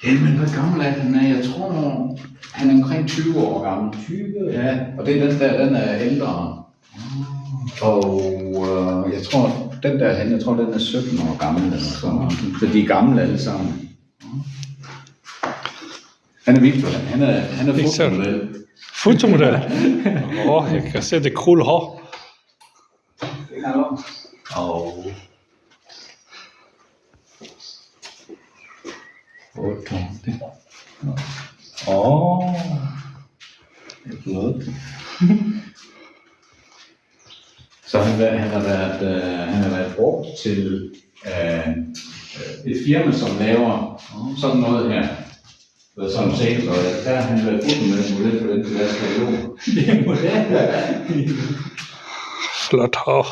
Jamen, hvor gammel er han? Jeg tror, han er omkring 20 år gammel. 20? Ja, og det er den der, den er ældre. Og jeg tror, den der han, jeg tror, den er 17 år gammel. Eller sådan. Så de er gamle alle sammen. Han er Victor. Han er fotomodel. Fotomodel? Jeg kan se det cool hår. Det er noget. Og... Det er flot. Så han har været brugt til et firma, som laver sådan noget her. Sådan set, og der har han været fotomodel for den til deres katalog. Det er model. Flot hår.